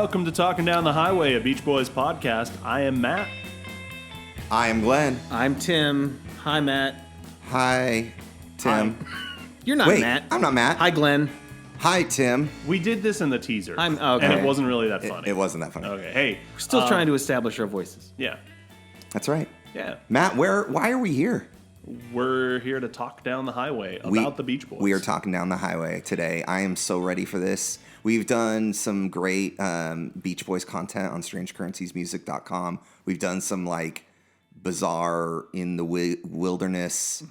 welcome to Talkin Down the Highway, a Beach Boys podcast. I am Matt. I am Glenn. I'm Tim. Hi, Matt. Hi, Tim. You're not Wait, Matt. I'm not Matt. Hi, Glenn. Hi, Tim. We did this in the teaser, Okay. and it wasn't really that funny. It wasn't that funny. Okay, hey. We're still trying to establish our voices. Yeah, That's right. yeah. Matt, why are we here? We're here to talk down the highway about the Beach Boys. We are talking down the highway today. I am so ready for this. We've done some great Beach Boys content on strangecurrenciesmusic.com. We've done some bizarre in the wilderness,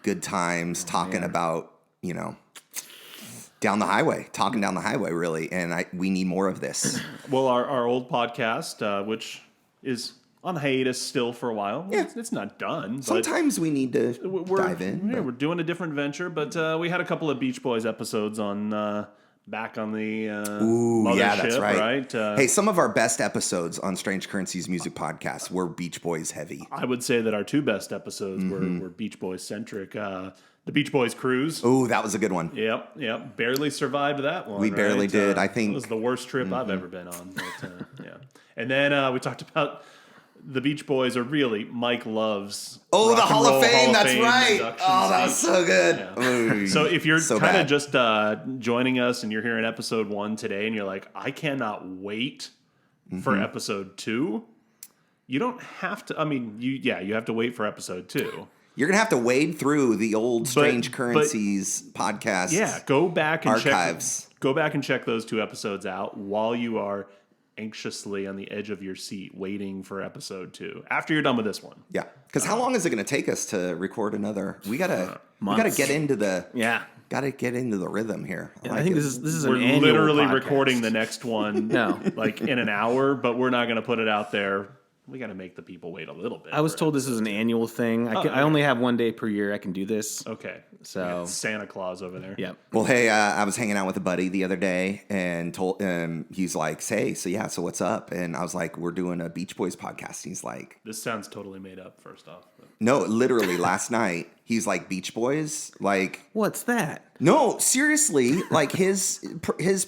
good times talking about, down the highway, talking down the highway, really. And we need more of this. Well, our old podcast, which is on hiatus still for a while. Yeah. It's not done. Sometimes we need to dive in. Yeah, we're doing a different venture, but we had a couple of Beach Boys episodes on back on the mothership, yeah, that's right. Hey, some of our best episodes on Strange Currencies Music Podcast were Beach Boys heavy. I would say that our two best episodes were Beach Boys centric. The Beach Boys Cruise. Oh, that was a good one. Yep. Barely survived that one. We barely did. I think it was the worst trip I've ever been on. But, yeah. And then we talked about the Beach Boys, or really Mike Love's the Rock and Hall of Roll Fame. That's Fame right. induction Oh, that was speech. so good. Yeah. Ooh, So if you're so kind of bad. just joining us and you're hearing episode 1 today and you're like, I cannot wait for episode 2, you don't have to. I mean, you have to wait for episode 2. You're going to have to wade through the old Strange Currencies podcast. Yeah, go back and archives. Go back and check those 2 episodes out while you are anxiously on the edge of your seat waiting for episode 2 after you're done with this one. Yeah. Because how long is it going to take us to record another? We gotta get into the rhythm here. I think this is We're an annual literally podcast. recording the next one in an hour, but we're not going to put it out there. We got to make the people wait a little bit. I was told this is an annual thing. I only have 1 day per year I can do this. Okay. So- We got Santa Claus over there. Yep. Well, hey, I was hanging out with a buddy the other day and told him, he's like, so what's up? And I was like, we're doing a Beach Boys podcast. And he's like, This sounds totally made up, first off. But no, literally last night, he's like, Beach Boys? Like, What's that? no, seriously, like his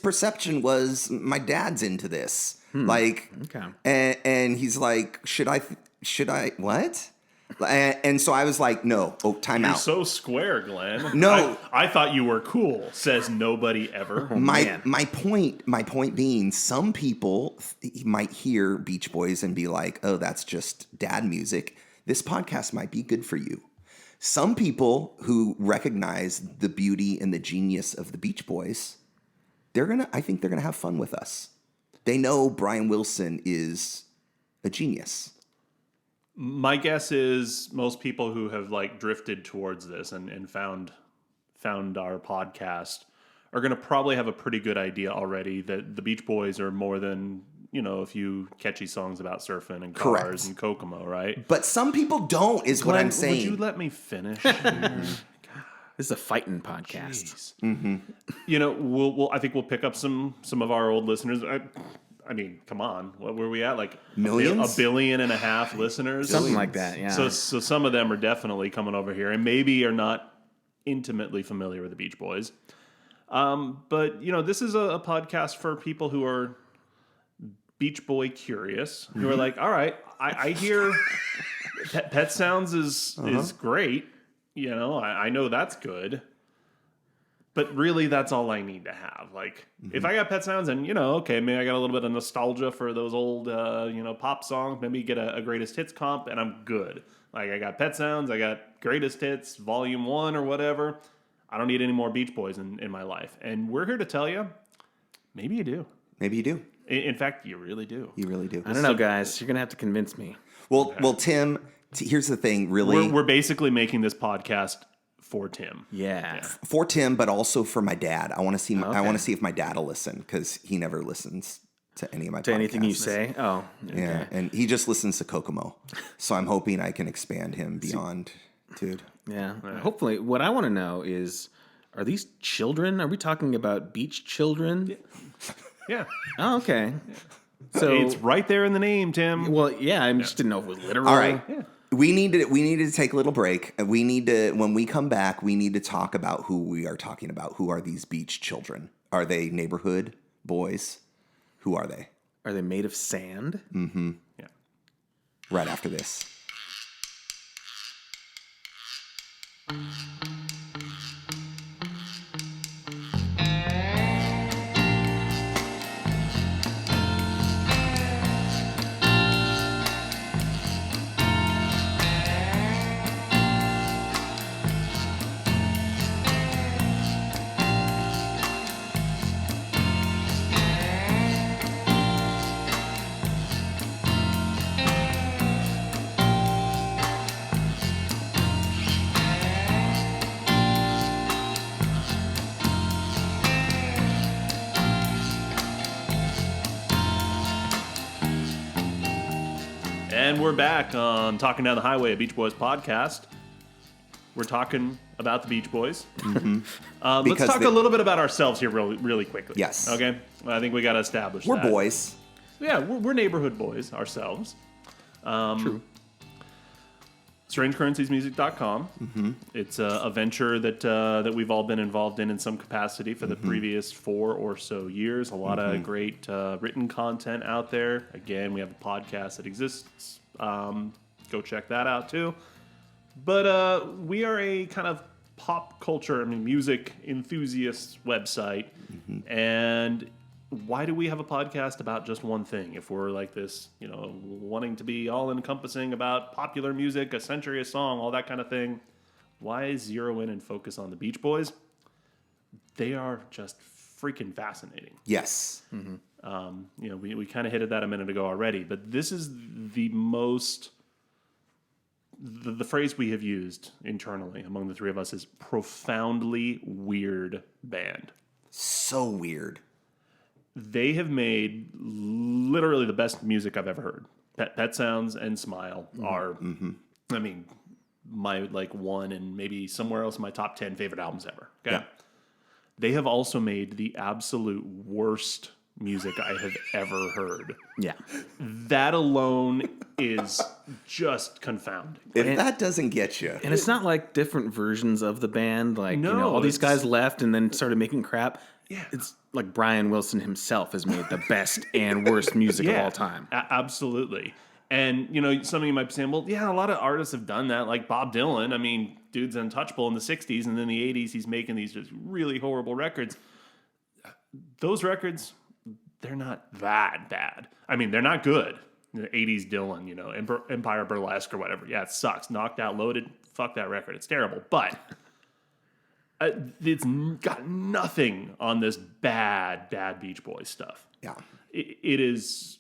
perception was my dad's into this. Like, Okay. and he's like, should I, what? And so I was like, no, time You're out. so square, Glenn. No. I thought you were cool, says nobody ever. My point being, some people might hear Beach Boys and be like, oh, that's just dad music. This podcast might be good for you. Some people who recognize the beauty and the genius of the Beach Boys, I think they're gonna have fun with us. They know Brian Wilson is a genius. My guess is most people who have drifted towards this and found our podcast are going to probably have a pretty good idea already that the Beach Boys are more than, a few catchy songs about surfing and cars Correct. and Kokomo, right? But some people don't, is what I'm Glenn, saying. Would you let me finish? This is a fighting podcast. We'll I think we'll pick up some of our old listeners. I mean, come on, what were we at? Millions? A billion and a half listeners, Something like that, yeah. So some of them are definitely coming over here, and maybe are not intimately familiar with the Beach Boys. But this is a podcast for people who are Beach Boy curious, who are like, all right, I hear Pet Sounds is great. I know that's good. But really, that's all I need to have. If I got Pet Sounds and, okay, maybe I got a little bit of nostalgia for those old, pop songs, maybe get a greatest hits comp, and I'm good. I got Pet Sounds, I got greatest hits, volume 1 or whatever. I don't need any more Beach Boys in my life. And we're here to tell you, maybe you do. Maybe you do. In fact, you really do. You really do. I don't know, guys. You're going to have to convince me. Well, Tim, here's the thing, really. We're basically making this podcast for Tim. Yeah. For Tim, but also for my dad. I want to see. I Okay. want to see if my dad will listen because he never listens to any of my To podcasts. anything you say? Oh. Okay. Yeah, and he just listens to Kokomo. So I'm hoping I can expand him beyond, dude. Yeah. Hopefully, what I want to know is, are these children? Are we talking about beach children? Yeah. Oh, okay. So It's right there in the name, Tim. Well, yeah. I just didn't know if it was literal. All right. Yeah. We need to take a little break. We need to, when we come back, we need to talk about who we are talking about. Who are these beach children? Are they neighborhood boys Who are they? Are they made of sand? Yeah. Right after this. And we're back on Talkin Down the Highway, a Beach Boys podcast. We're talking about the Beach Boys. Let's Because talk a little bit about ourselves here really quickly. Yes. Okay? I think we got to establish We're that. boys. Yeah, we're neighborhood boys ourselves. True. StrangeCurrenciesMusic.com. It's a venture that we've all been involved in some capacity for the previous 4 or so years. A lot of great written content out there. Again, we have a podcast that exists. Go check that out too. But we are a kind of pop culture, music enthusiast website. And why do we have a podcast about just one thing? If we're like this, wanting to be all encompassing about popular music, a century, a song, all that kind of thing, why zero in and focus on the Beach Boys? They are just freaking fascinating. Yes. We kind of hit at that a minute ago already, but this is the most, the phrase we have used internally among the three of us is profoundly weird band. So weird. They have made literally the best music I've ever heard. Pet Sounds and Smile are, my one and maybe somewhere else in my top 10 favorite albums ever. Okay. Yeah. They have also made the absolute worst music I have ever heard. Yeah. That alone is just confounding. If that doesn't get you. And it's not like different versions of the band. Like, No, all these it's- guys left and then started making crap. Yeah. It's like Brian Wilson himself has made the best and worst music of all time. Absolutely. And, some of you might be saying, well, yeah, a lot of artists have done that, like Bob Dylan. Dude's untouchable in the 60s, and then the 80s, he's making these just really horrible records. Those records, they're not that bad. They're not good. The 80s Dylan, Empire Burlesque or whatever. Yeah, it sucks. Knocked Out, Loaded. Fuck that record. It's terrible. But it's got nothing on this bad Beach Boys stuff. Yeah. It is...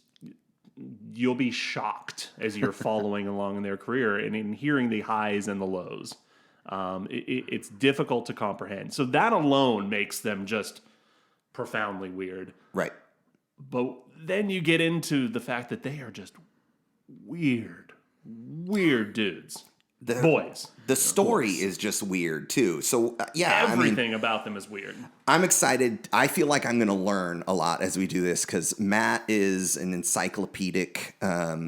You'll be shocked as you're following along in their career and in hearing the highs and the lows. It's difficult to comprehend. So that alone makes them just profoundly weird. Right. But then you get into the fact that they are just weird dudes. Boys. The story is just weird too. So Everything about them is weird. I'm excited. I feel like I'm going to learn a lot as we do this because Matt is an encyclopedic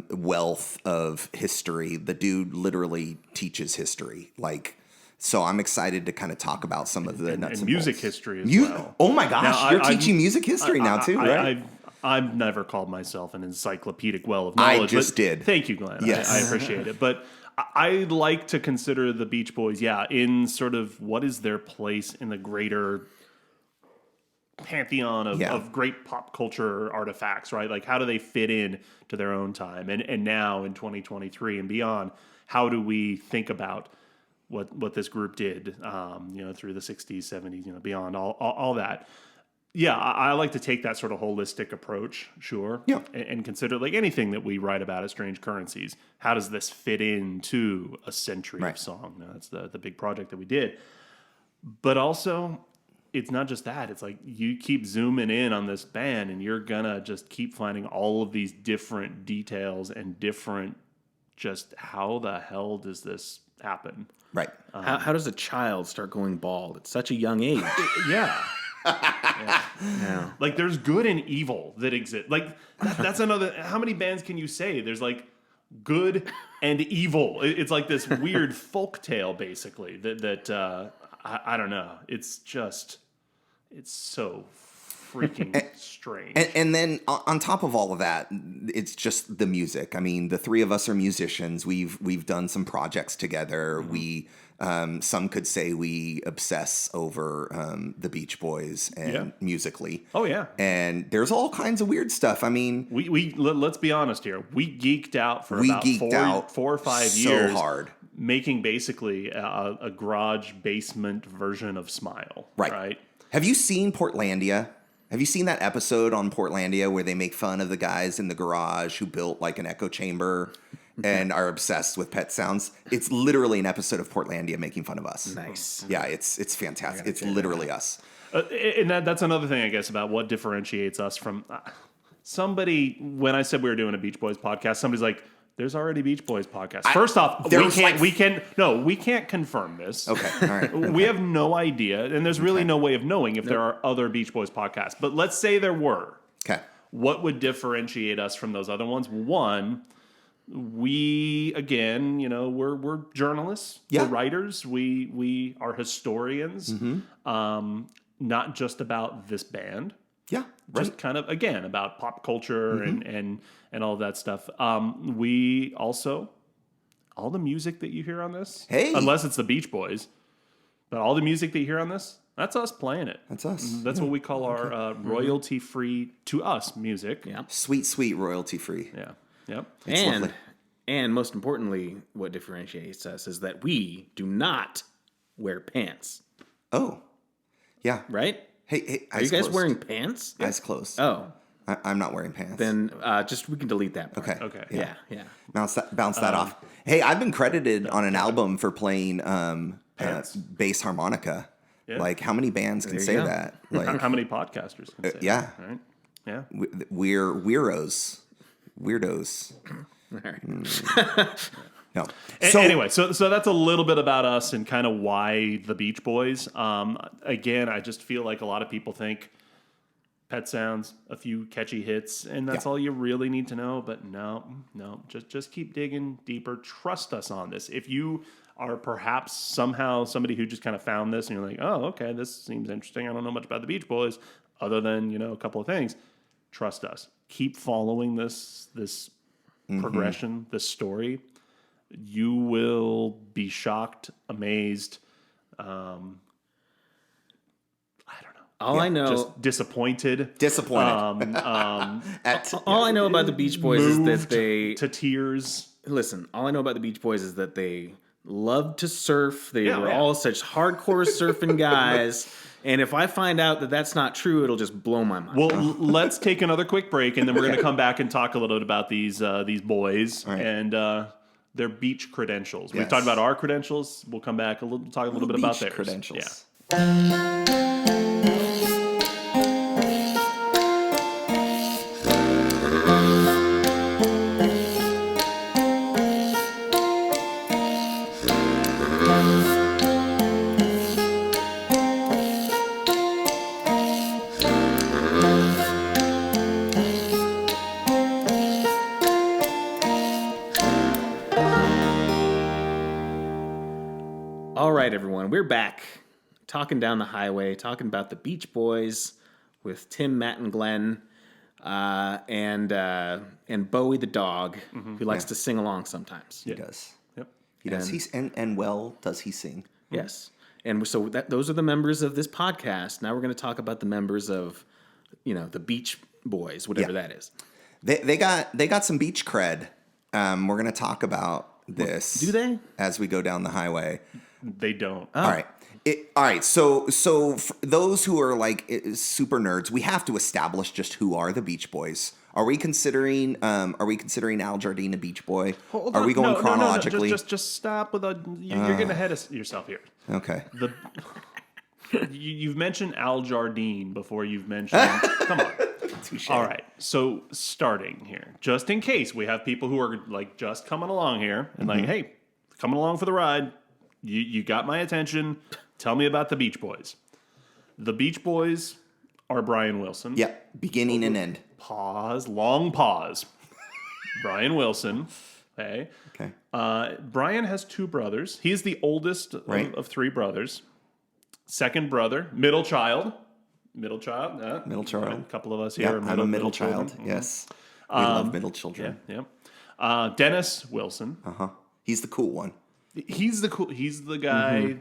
wealth of history. The dude literally teaches history. So I'm excited to kind of talk about some of the nuts and music bolts. history as well. Oh my gosh, Now, you're teaching music history now too, right? I've never called myself an encyclopedic well of knowledge. I just but did. Thank you, Glenn. Yes. I appreciate it. But I like to consider the Beach Boys, in sort of what is their place in the greater pantheon of great pop culture artifacts, right? Like, how do they fit in to their own time? And now in 2023 and beyond, how do we think about what this group did, through the 60s, 70s, beyond all that? Yeah, I like to take that sort of holistic approach, sure. Yeah. And consider, like anything that we write about at Strange Currencies, how does this fit into a century of song? Now, that's the big project that we did. But also, it's not just that. It's like you keep zooming in on this band and you're going to just keep finding all of these different details and different just how the hell does this happen? Right. How does a child start going bald at such a young age? Yeah. Yeah. Like, there's good and evil that exist. Like, that's another... How many bands can you say? There's, like, good and evil. It's like this weird folk tale, basically, that I don't know. It's just... It's so freaking strange. And then on top of all of that, it's just the music. I mean, the three of us are musicians. We've done some projects together. Mm-hmm. We some could say we obsess over the Beach Boys and musically. Oh yeah. And there's all kinds of weird stuff. I mean, let's be honest here. We geeked out for about 4 or 5 years. So hard. Making basically a garage basement version of Smile. Right. Have you seen Portlandia? Have you seen that episode on Portlandia where they make fun of the guys in the garage who built like an echo chamber and are obsessed with pet sounds? It's literally an episode of Portlandia making fun of us. Nice. Yeah, it's fantastic. It's literally us. And that's another thing, I guess, about what differentiates us from somebody. When I said we were doing a Beach Boys podcast, somebody's like, there's already Beach Boys podcast. First off, we can't confirm this. Okay, all right. Okay. We have no idea, and there's really no way of knowing if there are other Beach Boys podcasts. But let's say there were. Okay. What would differentiate us from those other ones? One, we again, we're journalists, we're writers, we are historians, not just about this band. Yeah, just kind of again about pop culture and all of that stuff. We also all the music that you hear on this, unless it's the Beach Boys, but all the music that you hear on this, that's us playing it. That's us. That's what we call our royalty-free to us music. Yeah, sweet royalty-free. Yeah, yep. And most importantly, what differentiates us is that we do not wear pants. Oh, yeah. Right? Hey, are you guys wearing pants? Eyes closed. Oh. I'm not wearing pants. Then we can delete that part. Okay. Yeah. Bounce that off. Hey, I've been credited on an album for playing bass harmonica. Yeah. Like, how many bands can say that? Like, how many podcasters can say that? Right? Yeah. We're weirdos. All right. No. Anyway, so that's a little bit about us and kind of why the Beach Boys. Again, I just feel like a lot of people think pet sounds, a few catchy hits, and that's all you really need to know. But no, just keep digging deeper. Trust us on this. If you are perhaps somehow somebody who just kind of found this and you're like, oh, okay, this seems interesting. I don't know much about the Beach Boys other than, a couple of things. Trust us. Keep following this progression, this story. You will be shocked, amazed. I don't know. I know, just disappointed. All I know about the Beach Boys is that they to tears. Listen, all I know about the Beach Boys is that they love to surf. They were all such hardcore surfing guys. And if I find out that that's not true, it'll just blow my mind. Well, let's take another quick break, and then we're going to come back and talk a little bit about these boys and their beach credentials. We've talked about our credentials. We'll come back talk a little bit about theirs. Credentials. Yeah. All right, everyone, we're back talking down the highway, talking about the Beach Boys with Tim, Matt, and Glenn, and Bowie the dog, who likes to sing along sometimes. He does. Yep. He does. Does he sing? Yes. And so those are the members of this podcast. Now we're going to talk about the members of, the Beach Boys, whatever that is. They got some beach cred. We're going to talk about this. Do they? As we go down the highway. They don't. Oh. All right. So for those who are like super nerds, we have to establish just who are the Beach Boys. Are we considering Al Jardine a Beach Boy? Hold are on. we going chronologically? No. Just stop with you're getting ahead of yourself here. Okay. You've mentioned Al Jardine before you've mentioned. Come on. Touché. All right. So starting here, just in case we have people who are like just coming along here and like, hey, coming along for the ride. You got my attention. Tell me about the Beach Boys. The Beach Boys are Brian Wilson. Yep. Beginning and end. Long pause. Brian Wilson. Okay. Brian has two brothers. He's the oldest of three brothers. Second brother, middle child, Middle child. Middle child. A couple of us here Yeah, are I'm a middle child. children. Yes. We love middle Yeah, children. yeah. Dennis Wilson. Uh-huh. He's the cool one. He's the guy.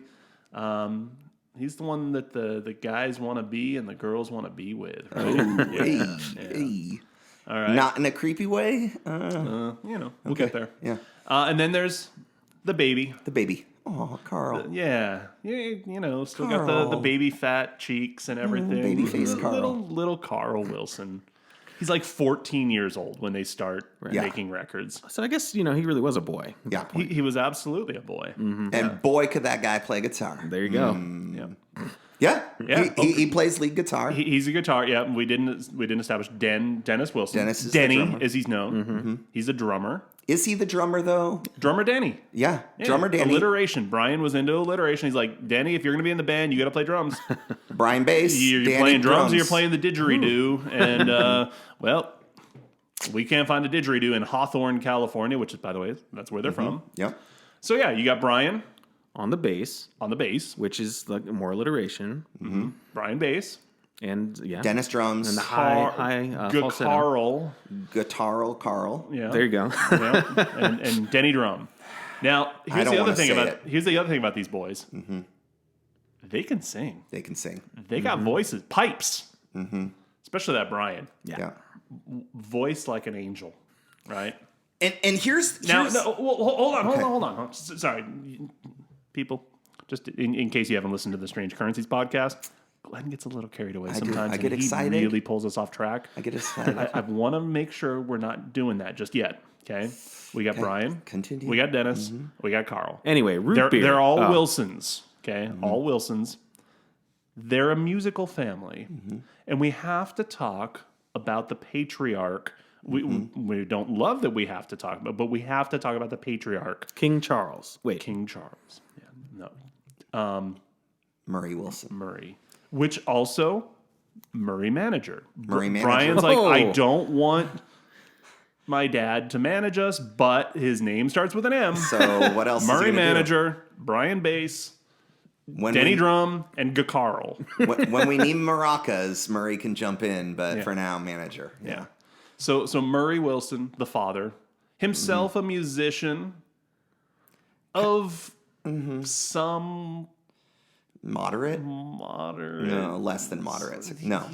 He's the one that the guys want to be and the girls want to be with. Right? Hey. All right. Not in a creepy way. We'll get there. Yeah. And then there's the baby. The baby. Oh, Carl. Yeah, still got the Carl. baby fat cheeks and everything. baby face Carl. Little Carl Wilson. He's like 14 years old when they start Yeah. making records. So I guess, he really was a boy. Yeah. He was absolutely a boy. And boy, could that guy play guitar. There you go. Yeah. Yeah. Yeah. He plays lead guitar. He's a guitar. Yeah, we didn't establish Dennis Wilson. Dennis is the Denny, drummer. as he's known. He's a drummer. Is he the drummer, though? Drummer Denny. Yeah. Drummer Danny. Alliteration. Brian was into alliteration. He's like, Denny, if you're going to be in the band, you got to play drums. Brian bass. You're Danny playing drums or you're playing the didgeridoo. And, well, we can't find a didgeridoo in Hawthorne, California, which is, by the way, that's where they're from. Yep. So, yeah, you got Brian On the bass, on the bass. which is like more alliteration. Brian bass. And yeah. Dennis drums. And the high falsetto. Carl. Guitar Carl. Yeah. There you go. Yeah. and Denny drum. Now, here's don't the other wanna thing say about it. here's the other thing about these boys. They can sing. They can sing. They got voices, pipes. Especially that Brian. Yeah. Voice like an angel, right? And here's Now, no, well, hold on. Sorry, people. Just in case you haven't listened to the Strange Currencies podcast, Glenn gets a little carried away sometimes. I get and excited. He really pulls us off track. I get excited. I want to make sure we're not doing that just yet. Okay, we got Brian. Continue. We got Dennis. We got Carl. Anyway, root beer. They're all Wilsons. Okay, all Wilsons. They're a musical family, and we have to talk about the patriarch. We don't love that we have to talk about, but we have to talk about the patriarch, King Charles. Wait. King Charles. Yeah, no, Murray Wilson. Murray, which also Murray manager. Murray manager. Brian's like, Oh. I don't want my dad to manage us, but his name starts with an M. So what else? Murray is he gonna manager, Brian bass, do? Denny drum, and Carl. when we need maracas, Murray can jump in, but for now, manager. Yeah. So Murray Wilson, the father, himself a musician of some Moderate? moderate. No, less than moderate. No,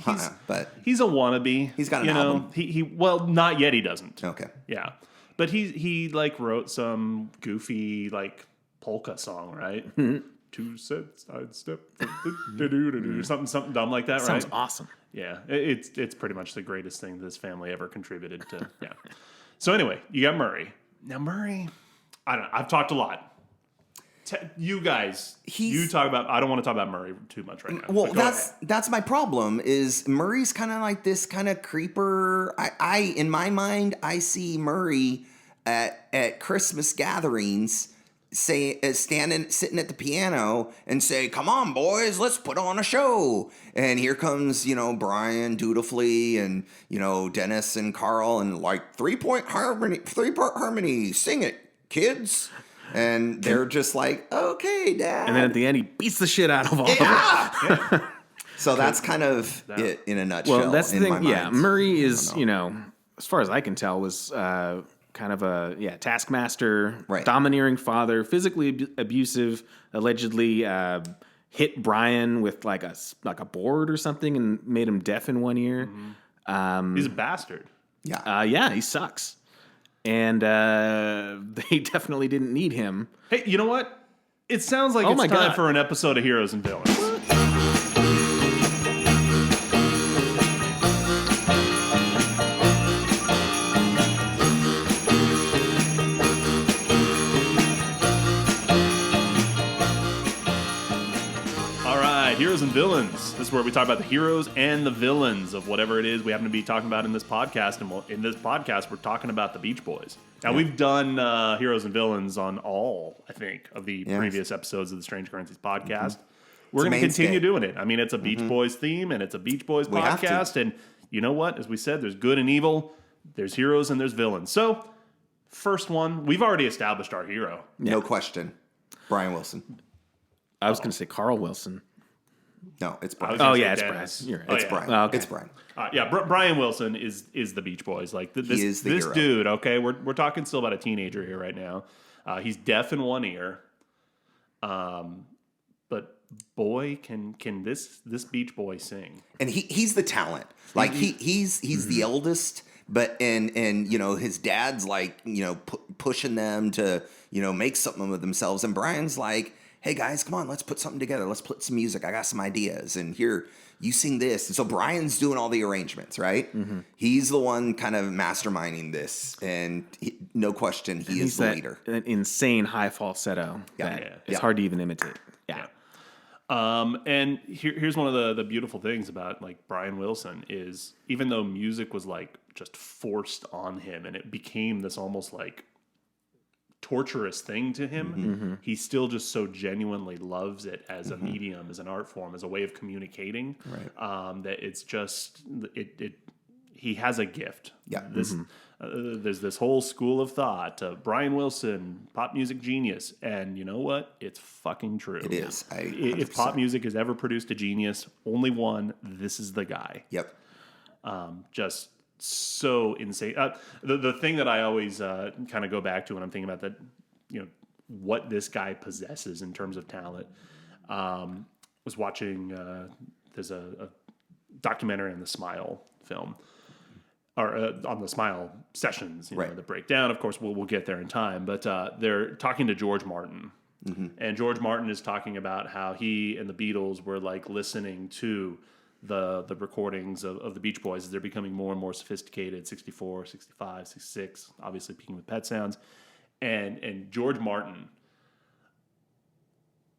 but He's a wannabe. He's got an you know, album. He well, not yet. He doesn't. okay. Yeah, but he like wrote some goofy like polka song, right? 2 cents, I'd step, something dumb like that, right? Sounds awesome. Yeah, it's pretty much the greatest thing this family ever contributed to. Yeah. So anyway, you got Murray. Now Murray, I don't know. I've talked a lot. You guys, you talk about. I don't want to talk about Murray too much right now. Well, but go ahead. that's my problem. Is Murray's kind of like this kind of creeper. I in my mind, I see Murray at Christmas gatherings. Sitting at the piano and say, "Come on, boys, let's put on a show." And here comes, Brian dutifully, and Dennis and Carl, and like 3-part harmony, sing it, kids. And they're just like, "Okay, Dad." And then at the end, he beats the shit out of all of them. Yeah. So that's kind of it in a nutshell. Well, that's the in thing. my Yeah, mind. Murray is, as far as I can tell, was kind of a taskmaster, Right. domineering father, physically abusive, allegedly hit Brian with like a board or something and made him deaf in one ear. He's a bastard. Yeah. He sucks. And they definitely didn't need him. Hey, you know what? It sounds like Oh it's my time God. for an episode of Heroes and Villains. All right, Heroes and Villains. This is where we talk about the heroes and the villains of whatever it is we happen to be talking about in this podcast. And in this podcast, we're talking about the Beach Boys. Now, we've done Heroes and Villains on all, I think, of the previous episodes of the Strange Currencies podcast. We're going to continue doing it. I mean, it's a Beach Boys theme, and it's a Beach Boys have to. podcast. And you know what? As we said, there's good and evil. There's heroes and there's villains. So, first one, we've already established our hero. No question. Brian Wilson. I was going to say Carl Wilson. No, it's I Brian. was gonna Oh, say yeah, it's Dennis. Brian. You're right. Oh, It's yeah. Brian. Oh, okay. It's Brian. Brian Wilson is the Beach Boys. Like this is the hero. dude. Okay, we're talking still about a teenager here right now. He's deaf in one ear, but boy, can this Beach Boy sing? And he's the talent. Like he's the eldest, but and his dad's like pushing them to make something of themselves, and Brian's like, hey guys, come on, let's put something together. Let's put some music. I got some ideas, and here you sing this. And so Brian's doing all the arrangements, right? He's the one kind of masterminding this, and no question, he is the leader. An insane high falsetto that Yeah. it's hard to even imitate. Yeah. And here's one of the beautiful things about like Brian Wilson is even though music was like just forced on him and it became this almost like torturous thing to him, he still just so genuinely loves it as a medium, as an art form, as a way of communicating. Right. That it's just he has a gift. Yeah. There's this whole school of thought, Brian Wilson, pop music genius, and you know what? It's fucking true. It is. If pop music has ever produced a genius, only one, this is the guy. Yep. Just so insane. The thing that I always kind of go back to when I'm thinking about that, what this guy possesses in terms of talent, was watching, there's a documentary on the Smile film. Or on the Smile sessions, Right. the breakdown. Of course, we'll get there in time. But they're talking to George Martin, and George Martin is talking about how he and the Beatles were like listening to the recordings of the Beach Boys as they're becoming more and more sophisticated. 64, 65, 66, obviously peaking with Pet Sounds, and George Martin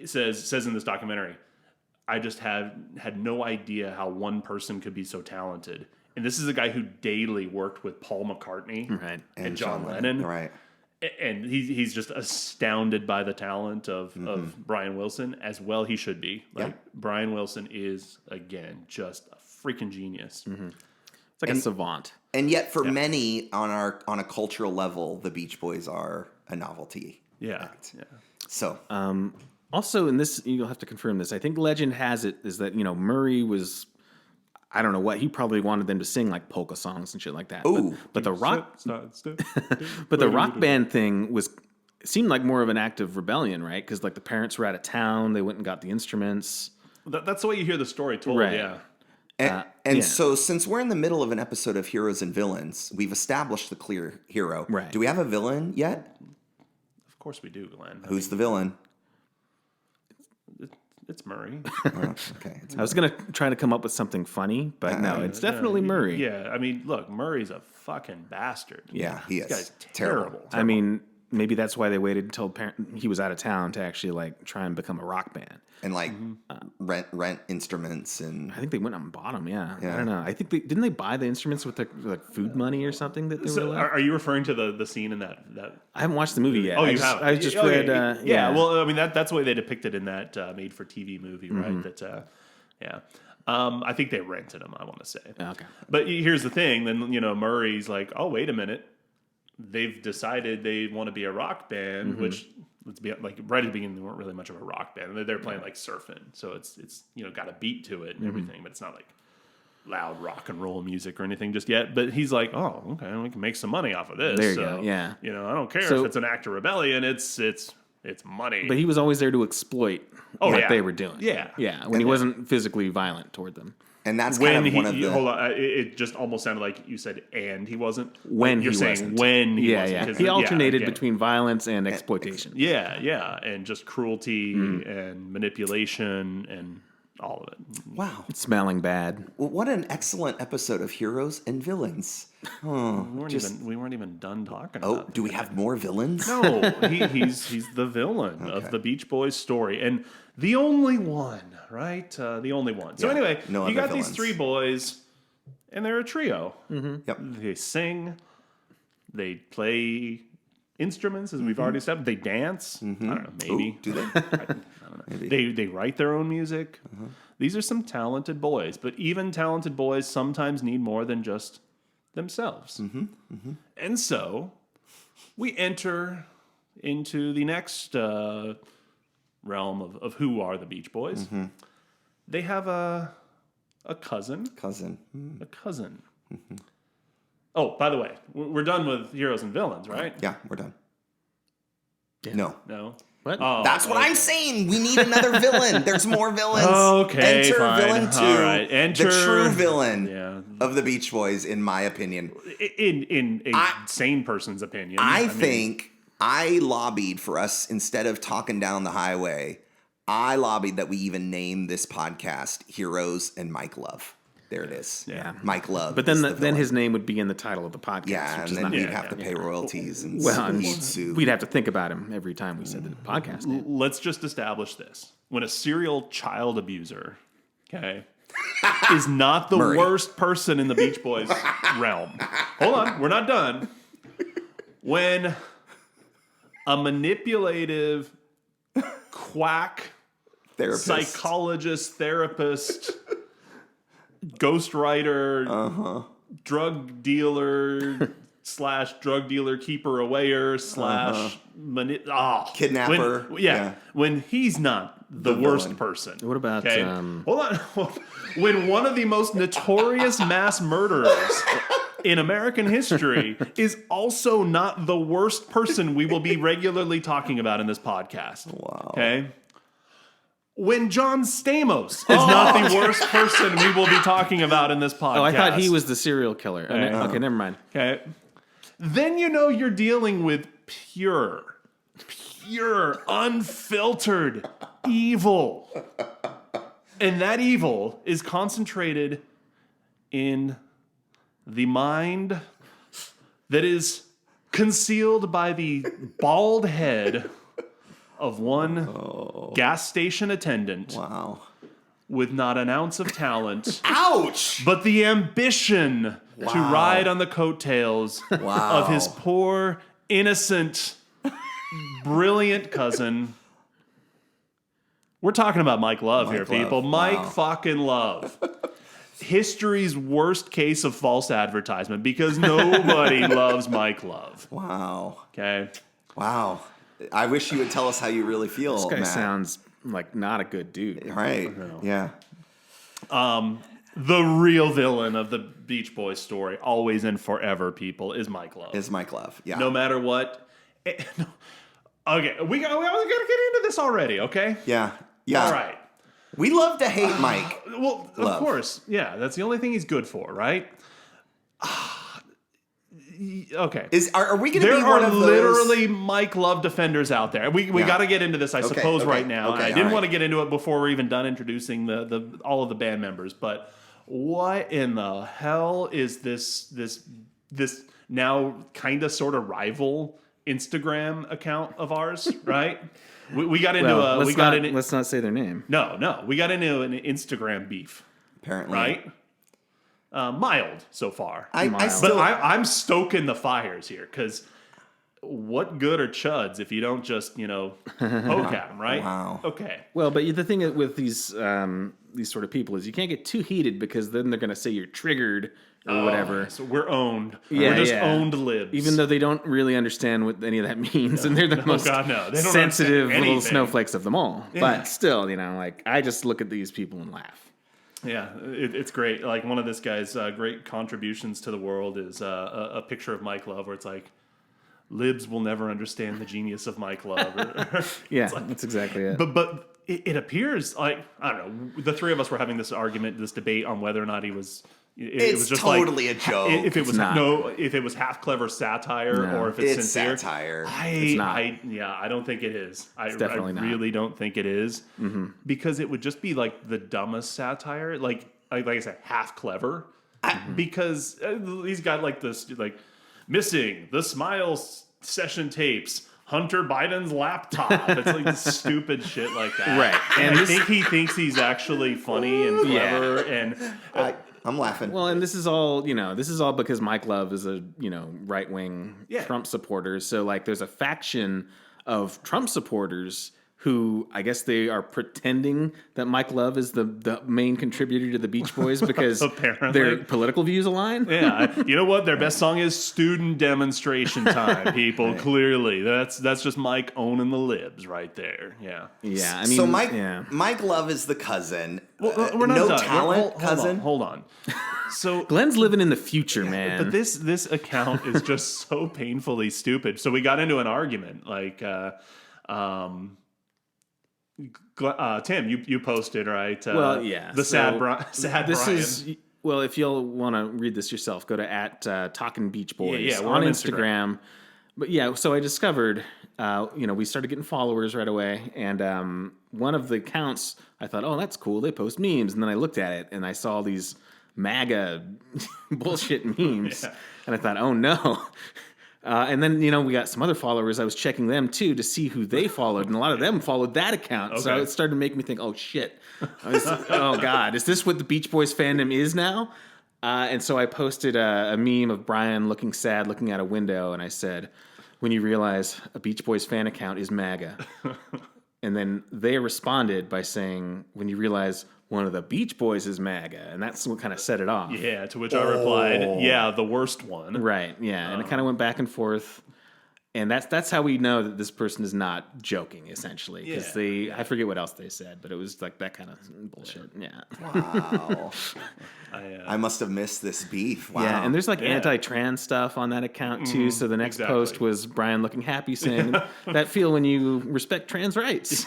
says in this documentary, I just had no idea how one person could be so talented. And this is a guy who daily worked with Paul McCartney Right. and John Lennon. Right. And he's just astounded by the talent of Brian Wilson, as well he should be. Like Brian Wilson is, again, just a freaking genius. It's like a savant. And yet, for many on a cultural level, the Beach Boys are a novelty. Yeah. act. So Also, in this, you'll have to confirm this. I think legend has it is that Murray was, I don't know what, he probably wanted them to sing like polka songs and shit like that. Ooh. But the rock, but the rock band thing seemed like more of an act of rebellion, right? Because like the parents were out of town, they went and got the instruments. That's the way you hear the story told. Right. Yeah. And so, since we're in the middle of an episode of Heroes and Villains, we've established the clear hero. Right. Do we have a villain yet? Of course we do, Glenn. Who's the villain? It's Murray. Oh, okay. I was gonna try to come up with something funny, but no, it's definitely Murray. Yeah, I mean, look, Murray's a fucking bastard. Yeah, he This is. guy's terrible. I mean, maybe that's why they waited until he was out of town to actually like try and become a rock band. And like rent instruments and I think they went on bottom. Yeah. Yeah. I don't know. I think didn't they buy the instruments with like food money or something that they were So allowed? are you referring to the scene in that? I haven't watched the movie yet. Oh, you I just, have. I just Oh, read. yeah. Well, I mean that's the way they depicted in that made-for-TV movie, right? That, yeah. I think they rented them. I want to say. Okay. But here's the thing. Then Murray's like, oh, wait a minute. They've decided they want to be a rock band, which let's be like right at the beginning they weren't really much of a rock band. They're playing like surfing, so it's got a beat to it and everything, but it's not like loud rock and roll music or anything just yet. But he's like, oh, okay, we can make some money off of this. There you so, go. Yeah. I don't care So- if it's an act of rebellion. It's money. But he was always there to exploit what yeah. they were doing. Yeah. Yeah. When he wasn't physically violent toward them. and that's when kind of one of the hold on, it just almost sounded like you said, and he wasn't. When you're he saying wasn't. when he Yeah, wasn't. yeah. 'cause He alternated I get it. between violence and exploitation. Yeah, and just cruelty and manipulation and all of it. wow. Smelling bad. Well, what an excellent episode of Heroes and Villains. Oh, We weren't even done talking oh, about. do we have more villains? No, he's the villain of the Beach Boys story, and the only one, right? The only one. So Yeah, anyway, no you other got these villains. three boys, and they're a trio. Yep. They sing, they play instruments, as we've already said. They dance. I don't know, maybe. Ooh, do they? I don't know. They write their own music. These are some talented boys, but even talented boys sometimes need more than just themselves. And so we enter into the next realm of who are the Beach Boys. they have a cousin. Cousin. A cousin. Oh, by the way, we're done with heroes and villains, right? Yeah, we're done. Yeah. No. What? Oh, That's what I'm saying. We need another villain. There's more villains. Okay, Enter fine. villain 2. All right. Enter the true villain Yeah. of the Beach Boys, in my opinion. In a sane person's opinion. I think I lobbied for us, instead of Talking Down the Highway, I lobbied that we even name this podcast Heroes and Mike Love. There it is. Yeah. Mike Love. But then his name would be in the title of the podcast. Yeah, which and is then not, we'd have to pay royalties and and he'd sue. we'd have to think about him every time we said the podcast name. Let's just establish this. When a serial child abuser, okay, is not the Murray. worst person in the Beach Boys realm. Hold on, we're not done. When a manipulative quack Therapist. psychologist, therapist, ghostwriter, drug dealer / drug dealer keeper awayer / Kidnapper. when he's not the worst villain. person. What about Okay, hold on. When one of the most notorious mass murderers in American history is also not the worst person we will be regularly talking about in this podcast. Wow. Okay. When John Stamos is not the worst person we will be talking about in this podcast. Oh, I thought he was the serial killer. Okay, never mind. Okay. Then you know you're dealing with pure, unfiltered evil. And that evil is concentrated in the mind that is concealed by the bald head of one gas station attendant Wow. with not an ounce of talent, Ouch! but the ambition to ride on the coattails of his poor, innocent, brilliant cousin. We're talking about Mike Love here, Love. people. Wow. Mike fucking Love. History's worst case of false advertisement because nobody loves Mike Love. Wow. Okay? Wow. I wish you would tell us how you really feel, This guy Matt. sounds like not a good dude. Right. Yeah. The real villain of the Beach Boys story, always and forever, people, is Mike Love. Is Mike Love. Yeah. No matter what. Okay, we got to get into this already, okay? Yeah. Yeah. All right. We love to hate Mike. Well, of Love. course. Yeah, that's the only thing he's good for, right? Okay. Are we going to There be one are of those? literally Mike Love defenders out there. We Yeah. got to get into this, I suppose, okay, right now. okay, I all didn't right. want to get into it before we're even done introducing the all of the band members, but what in the hell is this now kind of sort of rival Instagram account of ours, right? We got into Well, a let's not say their name. no, we got into an Instagram beef, Apparently. right? Mild so far. I Mild. still. But I'm stoking the fires here because what good are chuds if you don't just, poke at them, right? Wow. Okay. Well, but the thing with these sort of people is you can't get too heated because then they're going to say you're triggered or whatever. So we're owned. Yeah, we're just yeah. owned libs. Even though they don't really understand what any of that means, and they're the most God, no. They don't sensitive understand little anything. snowflakes of them all. But still, I just look at these people and laugh. Yeah, it's great. Like one of this guy's great contributions to the world is a picture of Mike Love where it's like, libs will never understand the genius of Mike Love. Yeah, It's like- that's exactly it. But it appears like, I don't know, the three of us were having this argument, this debate on whether or not he was. It It's was just totally like, a joke. If it was not. if it was half clever satire No. or if it's It's sincere. satire. It's not. I don't think it is. I definitely not. really don't think it is because it would just be like the dumbest satire, like I said, half clever. Because he's got like this like missing the Smiles session tapes. Hunter Biden's laptop. It's like this stupid shit like that. Right. And And I this- think he thinks he's actually funny and clever. And I'm laughing. Well, and this is all because Mike Love is a right wing Yeah. Trump supporter. So like, there's a faction of Trump supporters who I guess they are pretending that Mike Love is the main contributor to the Beach Boys because Apparently. their political views align. Yeah, you know what? Their best song is "Student Demonstration Time." People, clearly, that's just Mike owning the libs right there. Yeah. Yeah, I mean, So yeah. Mike Love is the cousin. Well, we're not no done. talent cousin. Hold on. So Glenn's living in the future, man. But this account is just so painfully stupid. So we got into an argument, like, Tim, you posted, right? Well, yeah. The sad Brian. Well, if you'll want to read this yourself, go to Talkin Beach Boys Yeah, we're on on Instagram. But yeah, so I discovered, we started getting followers right away, and one of the accounts, I thought, oh, that's cool. They post memes, and then I looked at it, and I saw these MAGA bullshit memes, and I thought, oh no. And then, we got some other followers. I was checking them, too, to see who they followed. And a lot of them followed that account. So it started to make me think, oh, shit. Oh, God. Is this what the Beach Boys fandom is now? And so I posted a meme of Brian looking sad, looking out a window. And I said, when you realize a Beach Boys fan account is MAGA. And then they responded by saying, when you realize one of the Beach Boys is MAGA. And that's what kind of set it off. Yeah, to which I replied, yeah, the worst one. Right, yeah. And it kind of went back and forth. And that's how we know that this person is not joking, essentially. Because I forget what else they said, but it was like that kind of bullshit. Yeah. Wow. I must have missed this beef. Wow. Yeah, and there's like anti-trans stuff on that account too. So the next post was Brian looking happy, saying that feel when you respect trans rights.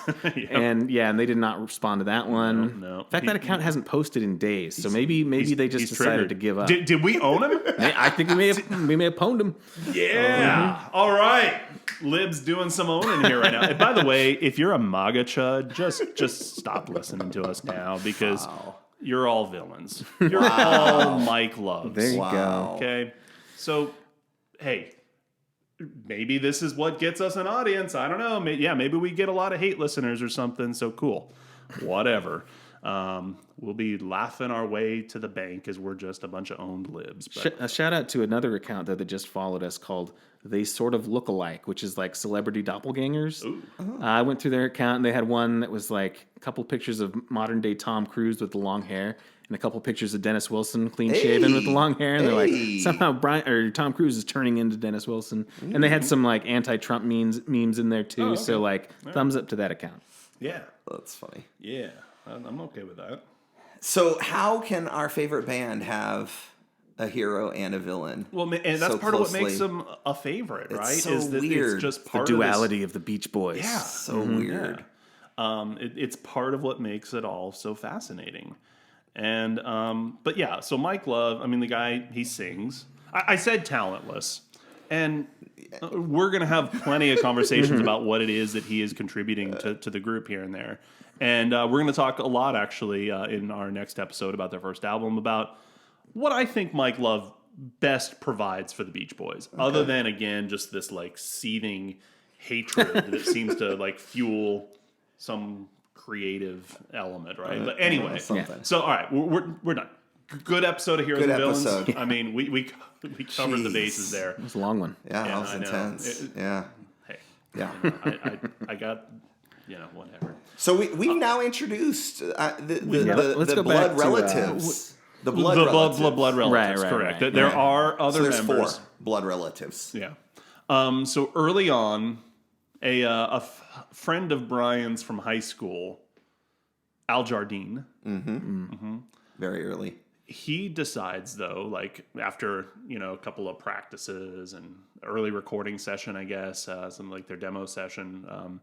And they did not respond to that one. No. In fact, that account hasn't posted in days. So maybe they just decided to give up. Did we own him? I think we may have pwned him. Yeah. All right. Lib's doing some owning here right now. And by the way, if you're a MAGA chud, just stop listening to us now because you're all villains. You're all Mike Loves. There you go. Okay. So, hey, maybe this is what gets us an audience. I don't know. Maybe we get a lot of hate listeners or something. So cool. Whatever. We'll be laughing our way to the bank as we're just a bunch of owned libs. But. A shout out to another account that just followed us called They Sort of Look Alike, which is like celebrity doppelgangers. I went through their account and they had one that was like a couple pictures of modern day Tom Cruise with the long hair and a couple pictures of Dennis Wilson clean shaven with the long hair. And they're like, somehow Tom Cruise is turning into Dennis Wilson. And they had some like anti-Trump memes in there too. So like thumbs up to that account. Yeah. That's funny. Yeah. I'm okay with that. So how can our favorite band have a hero and a villain? Well, and that's part of what makes them a favorite, right? So is that weird. It's just The part duality of the Beach Boys. Yeah. So weird. It's part of what makes it all so fascinating. And, but yeah, so Mike Love, I mean, the guy, he sings. I said talentless. And we're going to have plenty of conversations about what it is that he is contributing to the group here and there. And we're going to talk a lot, actually, in our next episode about their first album, about what I think Mike Love best provides for the Beach Boys. Okay. Other than, again, just this, like, seething hatred that seems to, like, fuel some creative element, right? But anyway, so, all right, we're done. Good episode of Heroes and Villains. Episode. I mean, we covered the bases there. It was a long one. Yeah, that was intense. Hey. Yeah. I got, whatever. So we've now introduced the blood relatives. The blood relatives, right, correct. Right. There are other there's members. 4 blood relatives. Yeah. So early on, a friend of Brian's from high school, Al Jardine. Very early. He decides, though, like after a couple of practices and early recording session, I guess, some like their demo session,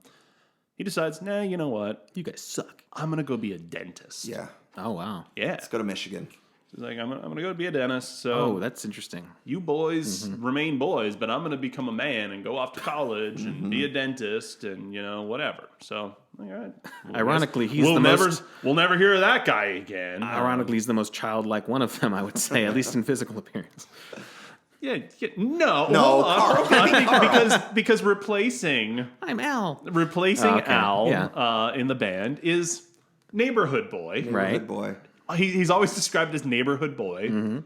he decides, nah, you know what? You guys suck. I'm gonna go be a dentist. Yeah. Oh wow. Yeah. Let's go to Michigan. He's like, I'm gonna go be a dentist. So oh, that's interesting. You boys remain boys, but I'm gonna become a man and go off to college and be a dentist and whatever. So, all right. Ironically, we'll never hear of that guy again. Ironically, he's the most childlike one of them, I would say, at least in physical appearance. No, because replacing Al in the band is neighborhood boy. Neighborhood boy. He's always described as neighborhood boy.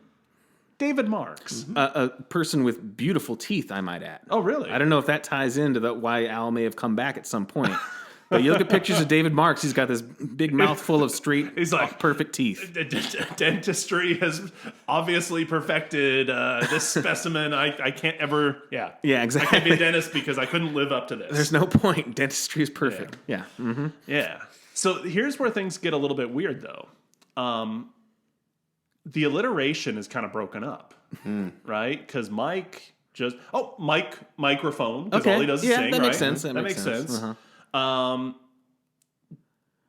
David Marks. A person with beautiful teeth, I might add. Oh, really? I don't know if that ties into why Al may have come back at some point. But you look at pictures of David Marks, he's got this big mouthful of straight, He's like, perfect teeth. Dentistry has obviously perfected this specimen. I can't ever, Yeah, I can't exactly. be a dentist because I couldn't live up to this. There's no point. Dentistry is perfect. Yeah. Mm-hmm. Yeah. So here's where things get a little bit weird, though. The alliteration is kind of broken up, right? Because Mike microphone, because all he does is sing, that right? makes sense. That makes sense. Uh-huh.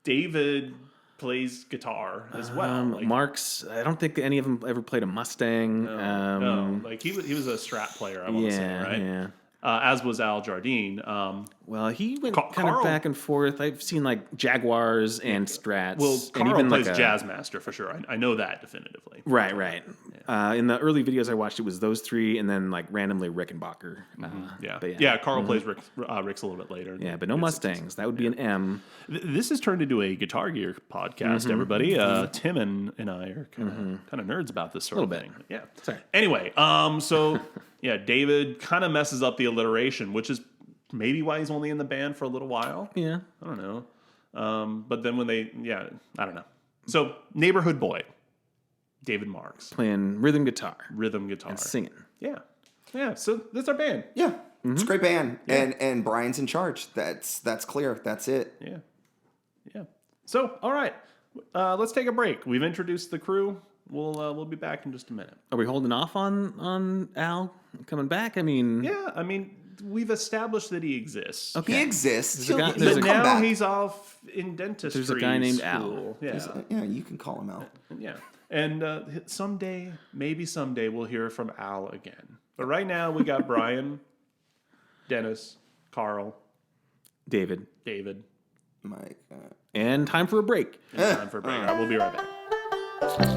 David plays guitar as well. Marks, I don't think any of them ever played a Mustang. No, like he was a Strat player, I want to say, right? Yeah. As was Al Jardine. Well, he went kind Carl- of back and forth. I've seen like Jaguars and Strats. Well, and Carl even plays like Jazzmaster for sure. I know that definitively. Right. In the early videos I watched, it was those three, and then like randomly Rickenbacker. Yeah. Carl plays Rick's a little bit later. Yeah, but no Mustangs. That would be an M. This has turned into a Guitar Gear podcast, everybody. Tim and I are kind of nerds about this sort of thing. Yeah. Sorry. Anyway, so yeah, David kind of messes up the alliteration, which is maybe why he's only in the band for a little while. Yeah. I don't know. But then when I don't know. So Neighborhood Boy, David Marks, Playing rhythm guitar. and Singing. Yeah. So that's our band. Yeah. It's a great band. And Brian's in charge. That's clear. That's it. Yeah. So all right, let's take a break. We've introduced the crew. We'll be back in just a minute. Are we holding off on Al coming back? I mean, Yeah, I mean, we've established that he exists. Okay. He exists. There's a guy- He'll there's But a- come now back. he's off in dentistry. There's a guy named school. Al. Yeah, You can call him out. yeah. And maybe someday, we'll hear from Al again. But right now, we got Brian, Dennis, Carl, David. David. Mike. And time for a break. And time for a break. All right, we'll be right back.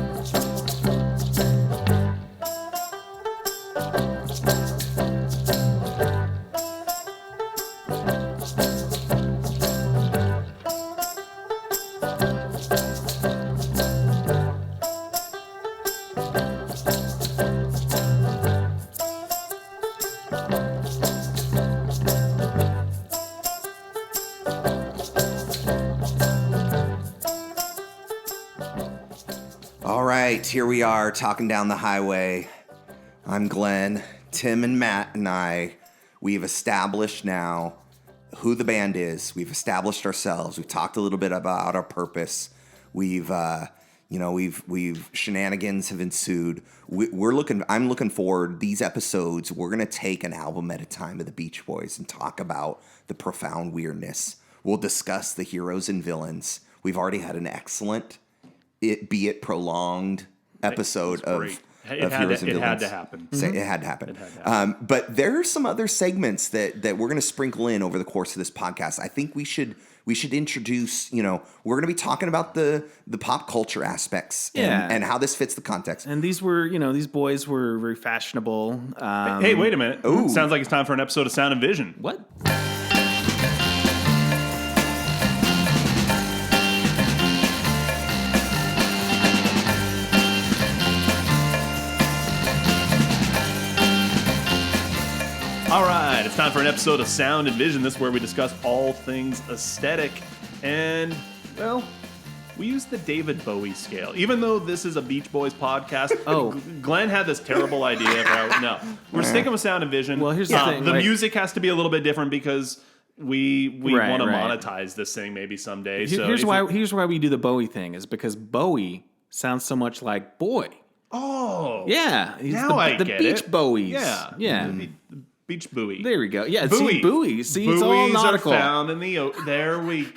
All right, here we are talking down the highway. I'm Glenn. Tim and Matt and we've established now who the band is. We've established ourselves. We've talked a little bit about our purpose. We've shenanigans have ensued. I'm looking forward. These episodes, we're gonna take an album at a time of the Beach Boys and talk about the profound weirdness. We'll discuss the heroes and villains. We've already had an excellent, be it prolonged episode of great. Heroes and Villains. It had to happen. It had to happen. But there are some other segments that we're going to sprinkle in over the course of this podcast. I think we should introduce, we're going to be talking about the pop culture aspects and how this fits the context. And these boys were very fashionable. Hey, wait a minute. Ooh. Sounds like it's time for an episode of Sound and Vision. What? All right, it's time for an episode of Sound and Vision. This is where we discuss all things aesthetic. And, well, we use the David Bowie scale. Even though this is a Beach Boys podcast, Glenn had this terrible idea. We're sticking with Sound and Vision. Well, here's the thing, The like- music has to be a little bit different because we Right, want to right. monetize this thing maybe someday. Here's why we do the Bowie thing is because Bowie sounds so much like boy. Oh. Yeah, he's Now I the get Beach it. Bowies. Yeah. yeah. Beach Buoy. There we go. Yeah, Buoy. see, Bowie. See, it's all Buoys nautical. are found in the there we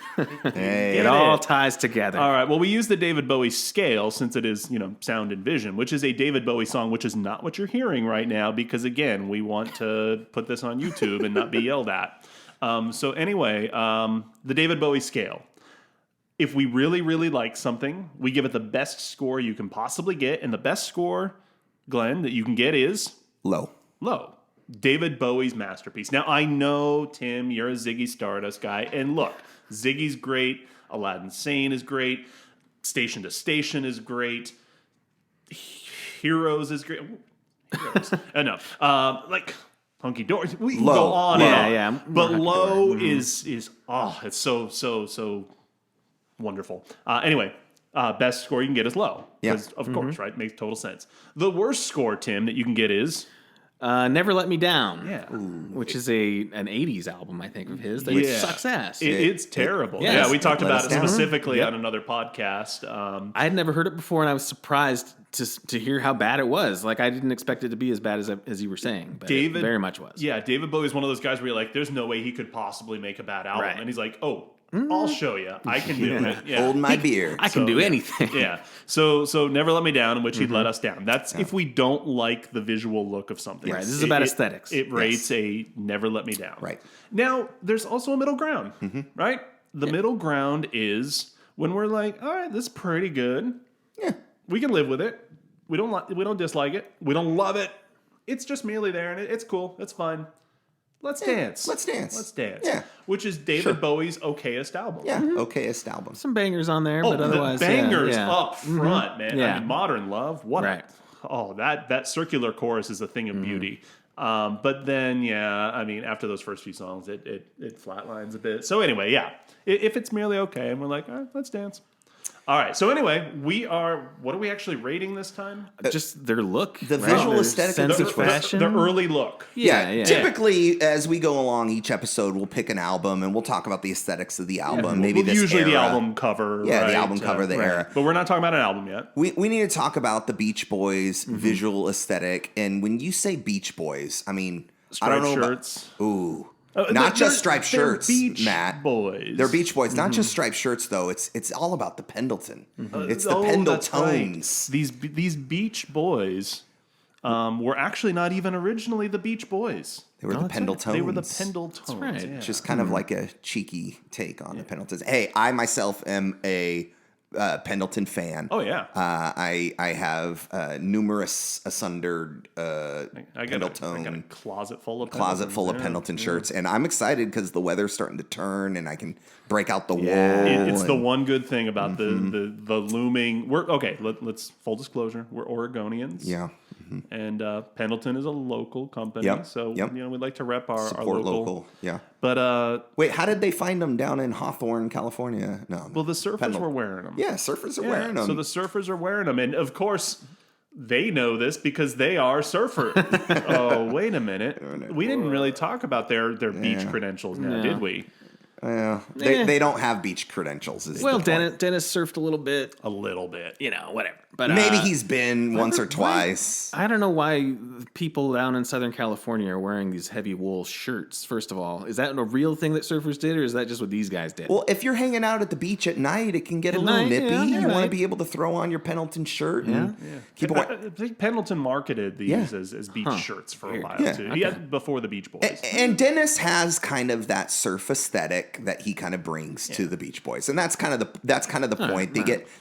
Hey, It all ties together. All right. Well, we use the David Bowie scale since it is, Sound and Vision, which is a David Bowie song, which is not what you're hearing right now because, again, we want to put this on YouTube and not be yelled at. So anyway, the David Bowie scale. If we really, really like something, we give it the best score you can possibly get. And the best score, Glenn, that you can get is low. David Bowie's masterpiece. Now, I know, Tim, you're a Ziggy Stardust guy. And look, Ziggy's great. Aladdin Sane is great. Station to Station is great. Heroes is great. Heroes. No. Hunky Dory. We can Low. go on Low. and on. Yeah, more But Hunky Low Dory. is it's so wonderful. Anyway, best score you can get is Low. Yeah. Of course, right? Makes total sense. The worst score, Tim, that you can get is Never Let Me Down. Yeah. Which is an 80s album, I think, of his that Yeah. sucks ass. It's terrible. Yes. Yeah, we talked Let about Us it Down. specifically Yep. on another podcast. I had never heard it before, and I was surprised to hear how bad it was. Like, I didn't expect it to be as bad as you were saying, but it very much was. Yeah, David Bowie's one of those guys where you're like, there's no way he could possibly make a bad album. Right. And he's like, oh, I'll show you. I can do it. Yeah. Hold my beer. I can do anything. Yeah. So Never Let Me Down, in which he'd let us down. That's if we don't like the visual look of something. Right, this is about aesthetics. It rates a Never Let Me Down. Right. Now, there's also a middle ground, right? The middle ground is when we're like, all right, this is pretty good. Yeah. We can live with it. We don't dislike it. We don't love it. It's just merely there, and it's cool. It's fun. Let's dance. Let's dance. Let's dance. Yeah. Which is David Sure. Bowie's okayest album. Yeah. Okayest album. Some bangers on there, Oh, but otherwise, the bangers yeah. up front, man. Yeah. I mean, Modern Love. What? Right. Oh, that circular chorus is a thing of beauty. But then, yeah, I mean, after those first few songs, it flatlines a bit. So anyway, yeah, if it's merely okay, and we're like, all right, let's dance. All right. So anyway, what are we actually rating this time? Just their look, The right? visual Their aesthetic sense of of the- fashion, The early look. yeah. Typically, as we go along each episode, we'll pick an album and we'll talk about the aesthetics of the album. Maybe Well, this usually the era. album cover. Yeah, right? the album cover, the era. But we're not talking about an album yet. We need to talk about the Beach Boys visual aesthetic. And when you say Beach Boys, I mean, I don't Striped know. shirts. Ooh. They're- Not just striped they're shirts, Beach Matt. Boys. They're Beach Boys. Not just striped shirts, though. It's all about the Pendleton. It's the That's right. Pendletons. These Beach Boys were actually not even originally the Beach Boys. They were the that's right. Pendletons. They were the Pendletons. right. Yeah. Just kind of like a cheeky take on the Pendletons. Hey, I myself am a Pendleton fan. Oh yeah. I have numerous asundered I got Pendleton a closet full of Pendleton shirts, and I'm excited because the weather's starting to turn, and I can break out the wool. It's the and- one good thing about the looming. We're okay. Let's full disclosure. We're Oregonians. Yeah. And Pendleton is a local company, Yep, so yep. we'd like to rep our Support local. local. Yeah. But Wait, how did they find them down in Hawthorne, California? No. well, the surfers Pendleton. were wearing them. Yeah, surfers are wearing them. So the surfers are wearing them, and of course. They know this because they are surfers. Oh, wait a minute. We didn't really talk about their beach credentials now, did we? They don't have beach credentials. Is Well, the point. Dennis surfed a little bit, A little bit. whatever. But Maybe he's been once or twice. I don't know why people down in Southern California are wearing these heavy wool shirts. First of all, is that a real thing that surfers did, or is that just what these guys did? Well, if you're hanging out at the beach at night, it can get a At little night, nippy. yeah, You you're want to right. be able to throw on your Pendleton shirt and keep it. I think Pendleton marketed these Yeah. as beach shirts for a while Yeah. too. Yeah, before the Beach Boys. And Dennis has kind of that surf aesthetic that he kind of brings to the Beach Boys, and that's kind of the point.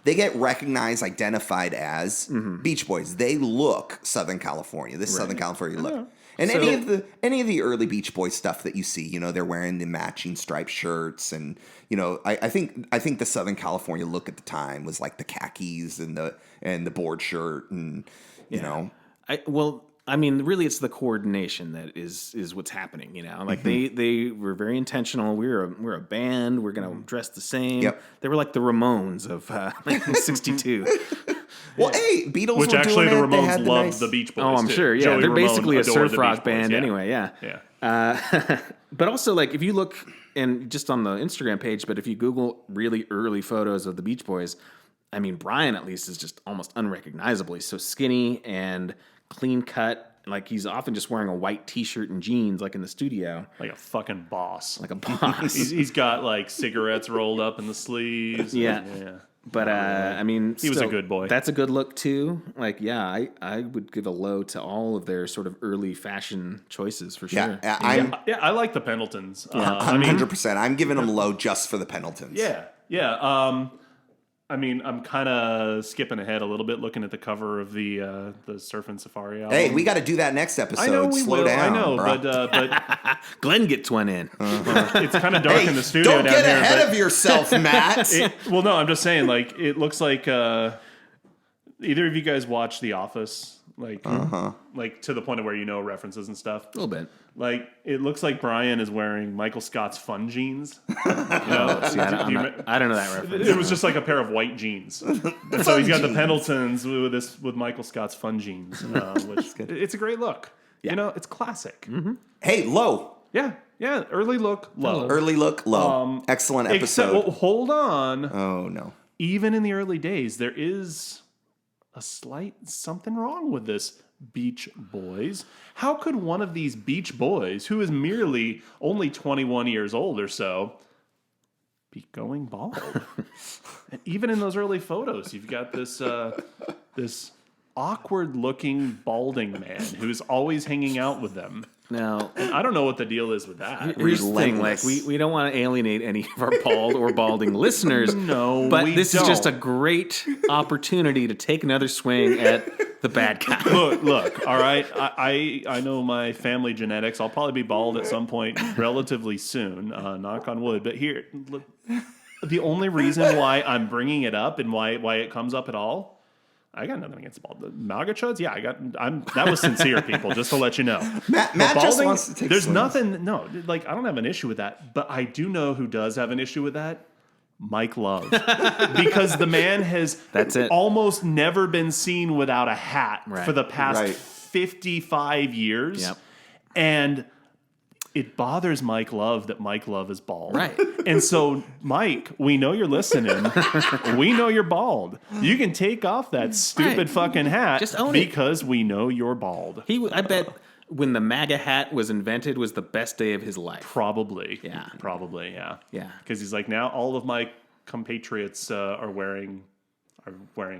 They get recognized, identified as Beach Boys. They look Southern California. This Southern California look. And any of the early Beach Boys stuff that you see, they're wearing the matching striped shirts, and I think the Southern California look at the time was like the khakis and the board shirt, and I mean, really, it's the coordination that is what's happening. Like they were very intentional. We're a band. We're gonna dress the same. Yep. They were like the Ramones of 1962. Well, hey, Beatles Which were actually the doing it. They Ramones had loved nice- the Beach Boys. Oh, I'm too. sure. Yeah, Joey they're Ramone basically a adored surf the rock Beach Boys, band yeah. anyway. Yeah. But also, like, if you look and just on the Instagram page, but if you Google really early photos of the Beach Boys, I mean, Brian at least is just almost unrecognizable. He's so skinny and clean cut. Like, he's often just wearing a white T-shirt and jeans, like in the studio, Like a fucking boss. like a boss. He's got like cigarettes rolled up in the sleeves. Yeah. Yeah. But I mean, He was a good boy. That's a good look too. Like, yeah, I would give a low to all of their sort of early fashion choices for sure. Yeah, I'm Yeah, I like the Pendletons. I'm 100%. I'm giving them low just for the Pendletons. Yeah. I mean, I'm kind of skipping ahead a little bit, looking at the cover of the Surfin' Safari album. Hey, we got to do that next episode. I know we Slow will. down. I know, bro. but Glenn gets one in. it's kind of dark Hey, in the studio don't down get here. ahead but of yourself, Matt. well, no, I'm just saying, like, it looks like either of you guys watch The Office. like to the point of where references and stuff. A little bit. Like it looks like Brian is wearing Michael Scott's Fun jeans. See, I don't know that reference. It was just like a pair of white jeans, and so he's got the Pendletons with Michael Scott's Fun jeans, which it's a great look. Yeah. It's classic. Hey, low. Yeah. Early look, low. Early look, low. Excellent episode. Except, hold on. Oh, no. Even in the early days, there is a slight something wrong with this Beach Boys. How could one of these Beach Boys, who is merely only 21 years old or so, be going bald? And even in those early photos, you've got this this awkward-looking balding man who's always hanging out with them. Now, And I don't know what the deal is with that. here's the thing, like we don't want to alienate any of our bald or balding listeners. No, but we this is just a don't. great opportunity to take another swing at the bad guy. Look, all right. I know my family genetics. I'll probably be bald at some point relatively soon, knock on wood. But here, look, the only reason why I'm bringing it up and why it comes up at all, I got nothing against bald. The MAGA chuds, yeah, that was sincere, people, just to let you know. Matt But just wants to take there's swings. nothing, no, like, I don't have an issue with that, but I do know who does have an issue with that. Mike Love. Because the man has That's it. almost never been seen without a hat Right. for the past Right. 55 years. Yep. And it bothers Mike Love that Mike Love is bald. Right. And so, Mike, we know you're listening. We know you're bald. You can take off that stupid Right. fucking hat Just own it. because we know you're bald. I bet when the MAGA hat was invented was the best day of his life. Probably. Yeah. Probably, yeah. Yeah. Because he's like, now all of my compatriots are wearing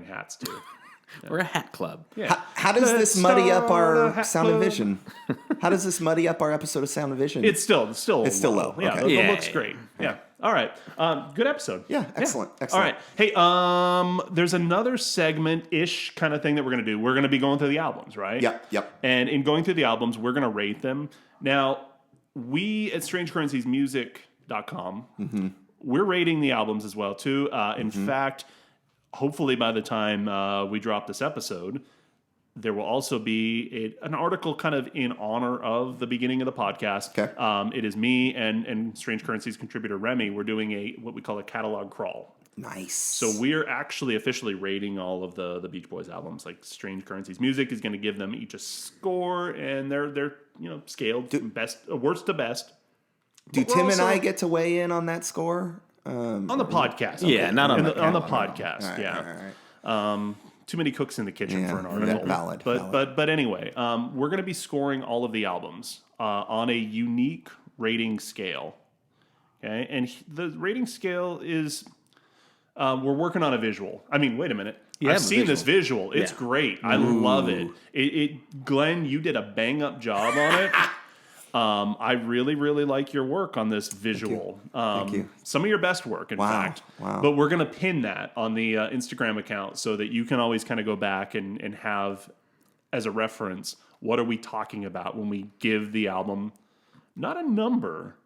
hats too. We're a hat club. Yeah. How does this muddy up start a our hat Sound of club. Vision? How does this muddy up our episode of Sound of Vision? It's still low. Yeah, Okay. it Yeah, looks yeah. great. Yeah. All right. Good episode. Yeah, excellent, All excellent. right. Hey, there's another segment-ish kind of thing that we're going to do. We're going to be going through the albums, right? Yep. And in going through the albums, we're going to rate them. Now, we at StrangeCurrenciesMusic.com, we're rating the albums as well, too. In fact, hopefully by the time we drop this episode, there will also be an article kind of in honor of the beginning of the podcast. Okay. It is me and Strange Currencies contributor Remy. We're doing what we call a catalog crawl. Nice. So we're actually officially rating all of the Beach Boys albums. Like Strange Currencies Music is going to give them each a score, and they're scaled from worst to best. Do But we're Tim and also- I get to weigh in on that score? On the podcast? Yeah, not on the on the catalog. podcast. All right, yeah. all right. Too many cooks in the kitchen Yeah, for an article. valid. But anyway, we're going to be scoring all of the albums on a unique rating scale. Okay, and the rating scale is we're working on a visual. I mean, wait a minute. You I've have a seen this visual. It's Yeah. great. I love it. Glenn, you did a bang up job on it. I really, really like your work on this visual. Thank you. Some of your best work, in fact. Wow. But we're going to pin that on the Instagram account so that you can always kind of go back and have as a reference, what are we talking about when we give the album not a number,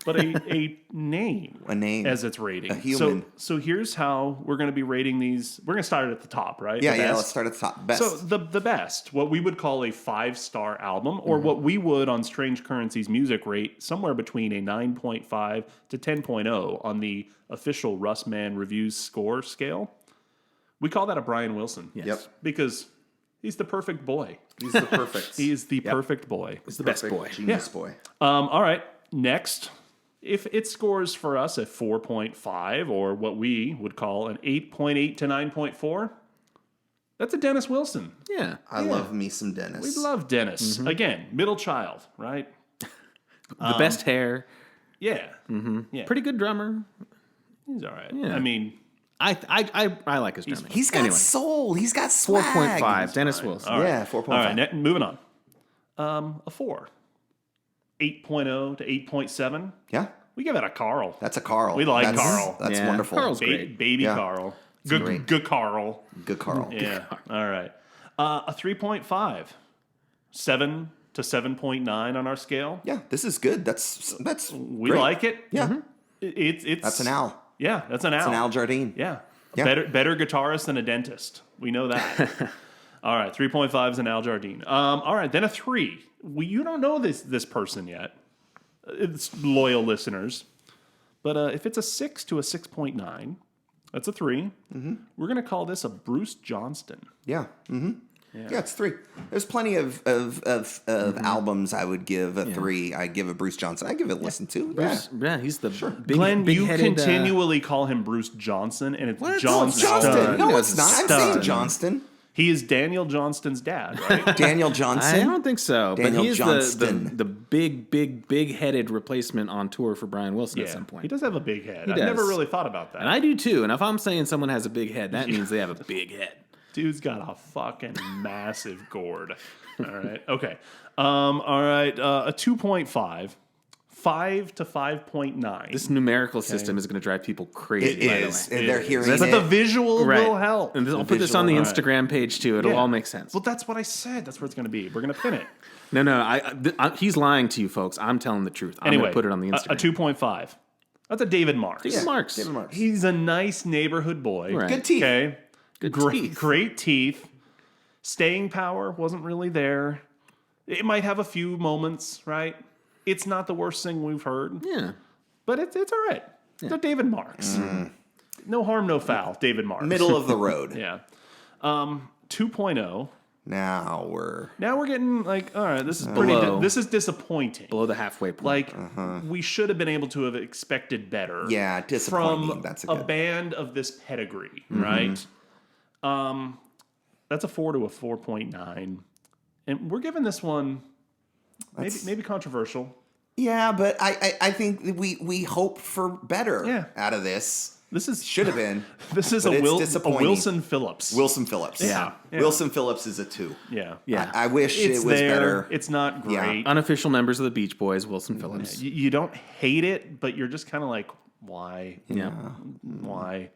but a name. A name. As its rating. A human. So here's how we're going to be rating these. We're going to start at the top, right? Yeah, The yeah. best. Let's start at the top. Best. So the best, what we would call a 5-star album, or what we would on Strange Currencies Music rate somewhere between a 9.5 to 10.0 on the official Russman Reviews score scale. We call that a Brian Wilson. Yep. Because he's the perfect boy. He's the perfect. He is the perfect boy. It's the best boy. Genius boy. All right, next. If it scores for us a 4.5 or what we would call an 8.8 to 9.4, that's a Dennis Wilson. Yeah. I love me some Dennis. We love Dennis. Again, middle child, right? The best hair. Yeah. Yeah. Pretty good drummer. He's all right. Yeah. I mean, I like his drumming. He's got soul. He's got swag. 4.5. Dennis Wilson. all right. Yeah, 4.5. All right, moving on. A 4. 8.0 to 8.7. Yeah, We give it a Carl. that's a Carl. We like That's- Carl. That's Yeah, wonderful. Carl's great. Baby Yeah. Carl. great. Good Carl. Good Carl. Yeah. All right. A 3.5. 7 to 7.9 on our scale. Yeah, this is good. That's We great. like it. Yeah, It's that's an Al. Yeah, that's an Al. It's an Al Jardine. Yeah. Yeah. Better guitarist than a dentist. We know that. All right, 3.5 is an Al Jardine. All right, then a 3. You don't know this person yet. It's loyal listeners. But if it's a 6 to a 6.9, that's a 3. Mm-hmm. We're going to call this a Bruce Johnston. Yeah. Mm-hmm. Yeah, it's 3. There's plenty of albums I would give a 3. I give a Bruce Johnston. I give it a listen to. Yeah, he's the Glenn, you continually call him Bruce Johnson, and it's Johnston. Johnston. No, it's not. I'm saying Johnston. He is Daniel Johnston's dad, right? Daniel Johnson? I don't think so. Daniel but he's Johnston. the big-headed replacement on tour for Brian Wilson at some point. He does have a big head. He I've does. never really thought about that. And I do too. And if I'm saying someone has a big head, that means they have a big head. Dude's got a fucking massive gourd. All right. Okay. All right. A 2.5. 5 to 5.9. This numerical system is going to drive people crazy. It is. And they're hearing But the visual will help. And I'll put this on the Instagram page too. It'll all make sense. Well, that's what I said. That's where it's going to be. We're going to pin it. No. He's lying to you, folks. I'm telling the truth. I'm going to put it on the Instagram. A 2.5. That's a David Marks. David Marks. He's a nice neighborhood boy. Right. Good teeth. Okay. Good teeth. Great teeth. Staying power wasn't really there. It might have a few moments, right? It's not the worst thing we've heard. Yeah. But it's all right. Yeah. They're David Marks. No harm, no foul. David Marks. Middle of the road. Yeah. 2.0. Now we're getting like, all right, this is this is disappointing. Below the halfway point. Like, we should have been able to have expected better. Yeah, disappointing. From That's a band of this pedigree, right? That's a 4 to a 4.9. And we're giving this one maybe controversial. Yeah, but I think we hope for better out of this. This should have been. This is a Wilson Phillips. Wilson Phillips. Yeah. Wilson Phillips is a 2. Yeah. I wish it was better. It's not great. Yeah. Unofficial members of the Beach Boys, Wilson Phillips. You don't hate it, but you're just kind of like, why? Yeah. Why?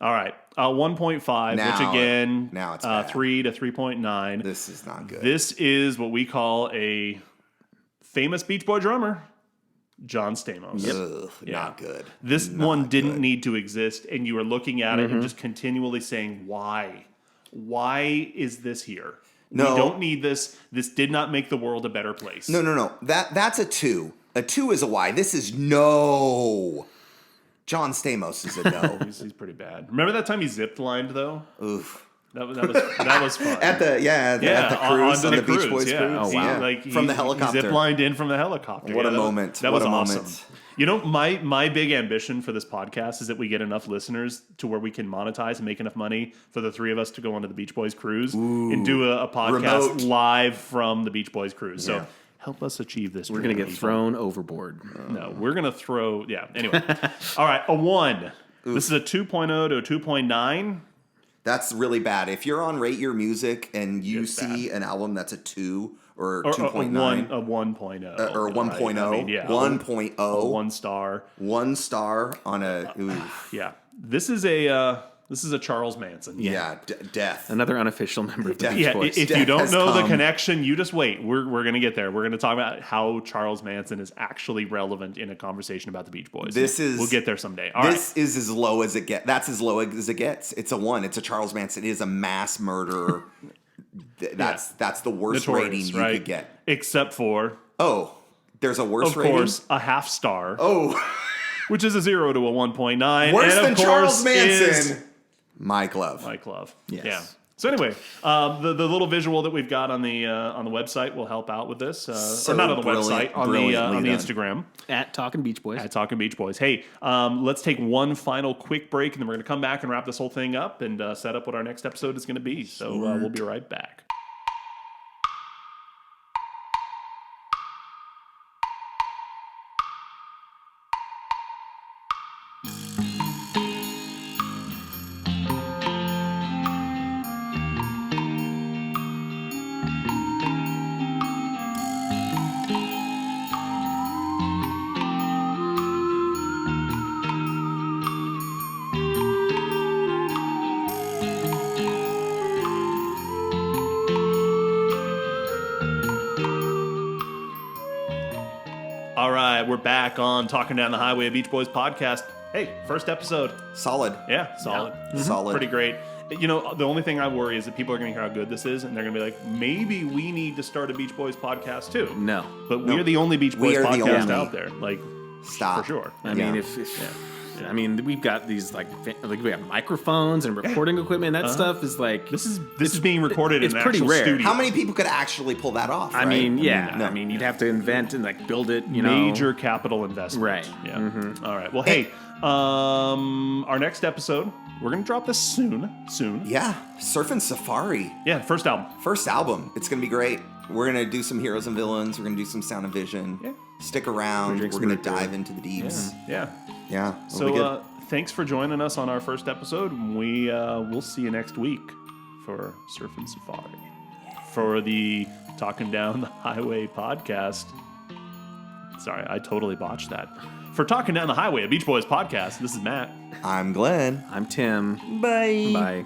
All right. 1.5, which again, now it's bad. 3 to 3.9. This is not good. This is what we call a famous Beach Boy drummer, John Stamos. Ugh, not good. This one didn't need to exist, and you were looking at it and just continually saying, why? Why is this here? No. We don't need this. This did not make the world a better place. No. That's a 2. A 2 is a why. This is no. John Stamos is a no. He's pretty bad. Remember that time he zip lined though? Oof. That was fun. At the cruise, on the cruise, Beach Boys cruise. Oh, wow. From the helicopter. He zip lined in from the helicopter. What a moment. That was awesome. Moment. You know, my big ambition for this podcast is that we get enough listeners to where we can monetize and make enough money for the 3 of us to go on to the Beach Boys cruise and do a podcast live from the Beach Boys cruise. So help us achieve this. We're going to get thrown overboard. No, we're going to throw... Yeah, anyway. All right, a 1. This is a 2.0 to a 2.9. That's really bad. If you're on Rate Your Music and you see an album that's a 2 or 2.9... A 1.0. Or 1.0. Right? I mean, 1.0. A 1 star. 1 star on a... Yeah. This is a Charles Manson. Yeah, death. Another unofficial member of the Beach Boys. If you don't know the connection, you just wait. We're going to get there. We're going to talk about how Charles Manson is actually relevant in a conversation about the Beach Boys. We'll get there someday. This is as low as it gets. That's as low as it gets. It's a 1. It's a Charles Manson. It is a mass murderer. That's the worst rating you could get. Except for... Oh, there's a worse rating? Of course, a half star. Oh. Which is a 0 to a 1.9. Worse and than of Charles course Manson. Mike Love. Yes. Yeah. So anyway, the little visual that we've got on the website will help out with this. Or not on the website, on the Instagram. At Talkin Beach Boys. At Talkin Beach Boys. Hey, let's take one final quick break, and then we're going to come back and wrap this whole thing up and set up what our next episode is going to be. So we'll be right back. All right, we're back on Talking Down the Highway, a Beach Boys podcast. Hey, first episode. Solid. Yeah, solid. Solid. Pretty great. You know, the only thing I worry is that people are going to hear how good this is, and they're going to be like, maybe we need to start a Beach Boys podcast too. No. But we're the only Beach Boys are the podcast only. out there. Like, Stop. for sure. I mean, I mean, we've got these like we have microphones and recording equipment. That stuff is like This is being recorded it's in an pretty actual rare. studio. How many people could actually pull that off? I right? mean, yeah. no. I mean, you'd have to invent and like build it. You know, Major capital investment. Right. Yeah. All right. Well, hey, our next episode, we're going to drop this soon. Yeah, Surfing Safari. Yeah, first album. First album. It's going to be great. We're going to do some Heroes and Villains. We're going to do some Sound and Vision. Yeah. Stick around. drink We're some going to root beer. dive into the deeps. Yeah. Yeah. it'll be good. So thanks for joining us on our first episode. We'll see you next week for Surfing Safari. For the Talkin Down the Highway podcast. Sorry, I totally botched that. For Talkin Down the Highway, a Beach Boys podcast, this is Matt. I'm Glenn. I'm Tim. Bye. Bye.